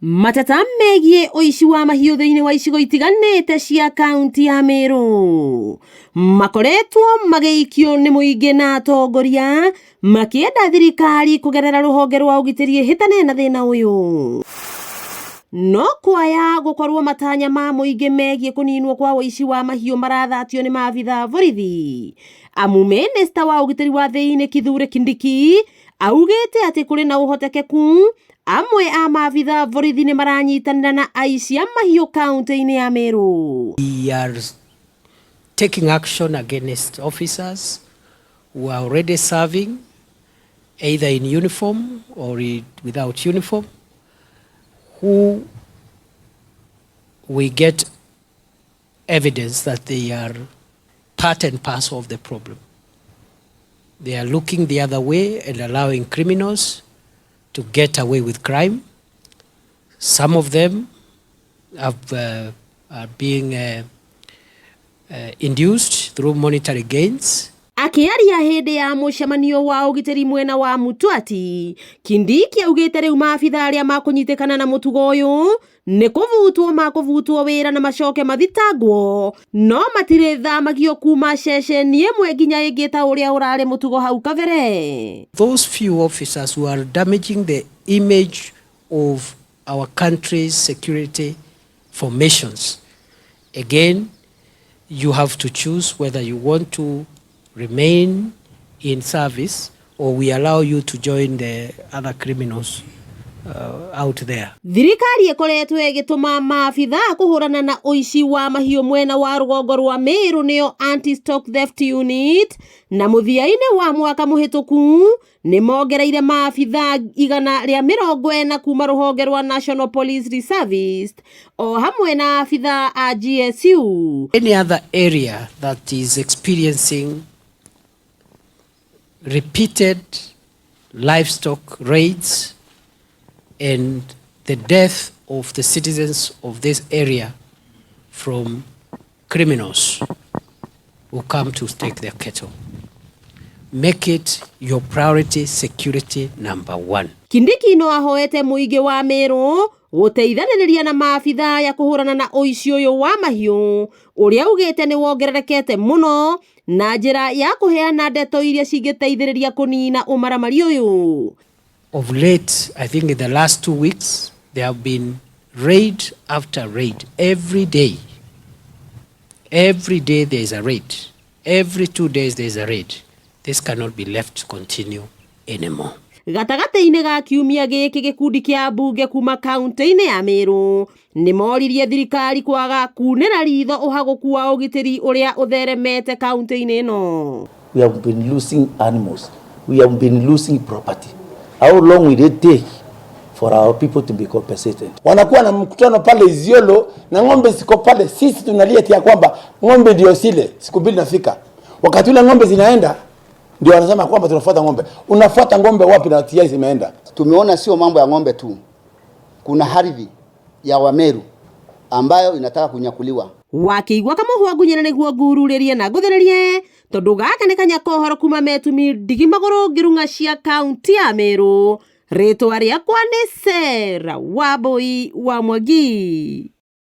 Matata megie oici wa mahiũ thĩinĩ wa icigo itiganĩte cia kaunti ya Meru makoretwo magĩikio nĩ mũingĩ na atongoria makĩenda thirikari kũgerera rũhonge rwa ũgitĩri ĩhĩtane na thĩna ũyũ. No kwaya gũkorwo matanya ma mũingĩ megie kũninwo kwa ũici wa mahiũ marathatio nĩ maabitha borithi. Amu minista wa ũgitĩri wa thĩinĩ KITHURE KINDIKI augĩte atĩ kũrĩ na ũhotekeku amwe a maabitha borithi nĩ maranyitanira na AICI mahiũ kaunti-ini ya Meru. We are taking action against officers who are already serving either in uniform or without uniform, who we get evidence that they are part and parcel of the problem. They are looking the other way and allowing criminals to get away with crime. Some of them are being induced through monetary gains. Akiaria hindi ya mũcemanio wa ũgitĩri mwena wa Mutwati, Kindiki augĩte rĩu maabitha arĩa makũnyitikana na mũtugo ũyũ nĩ kũvutwo wĩra na macoke mathitangwo, no matirĩ thamagio kuma ceceni ĩmwe nginya ĩngĩ ta ũrĩa ũrarĩ mũtugo hau kabere. Those few officers who are damaging the image of our country's security formations, again, you have to choose whether you want to remain in service or we allow you to join the other criminals out there. Thirikari ĩkoretwo ĩgĩtũma maabitha kũhũrana na ũici wa mahiũ mwena wa rũgongo rwa Meru nĩyo Anti-Stock Theft Unit, na mũthia-inĩ wa mwaka mũhĩtũku nĩ mongereire maabitha 140 kuma rũhonge rwa National Police Service o hamwe na abitha a GSU. Any other area that is experiencing repeated livestock raids and the death of the citizens of this area from criminals who come to take their cattle, make it your priority security number one. Kindiki no ahoete mũingĩ wa Meru gũteithanĩrĩria na maabitha ya kũhũrana na ũici ũyũ wa mahiũ ũrĩa ugĩte nĩ wongererekete mũno na njĩra ya kũheana ndeto iria cingĩteithĩrĩria kũnina ũmaramari ũyũ. Of late, I think in the last 2 weeks, there have been raid after raid. Every day there is a raid. Every 2 days there is a raid. This cannot be left to continue anymore. Gatagata-inĩ ga kiumia gĩkĩ gĩkundi kĩa mbunge kuma kaunti-inĩ ya Meru nĩ moririe thirikari kwaga kunĩra ritho ũhagũku wa ũgitĩri ũrĩa ũtheremete kaunti-inĩ ĩno. We have been losing animals. We have been losing property. How long will it take for our people to be compensated? Wanakuwa na mkutano pale Isiolo na ng'ombe ziko pale, sisi tunalia tia kwamba ng'ombe ndio sile, siku mbili nafika. Wakati ule ng'ombe zinaenda ndio wanasema kwamba tunafuata ng'ombe. Unafuata ng'ombe wapi na TI zimeenda? Tumeona sio mambo ya ng'ombe tu. Kuna ardhi ya Wameru ambayo inataka kunyakuliwa. Wakĩigua kamũhwa ngunyĩra nĩguo ngururĩrie na ngũthererie tondũ gaka nĩ kanyakohoro kuma metumi ndigi magũrũ ngĩrung'a cia kaunti ya Meru. Rĩtwa rĩakwa nĩ Sera Wambui wa Mwangi.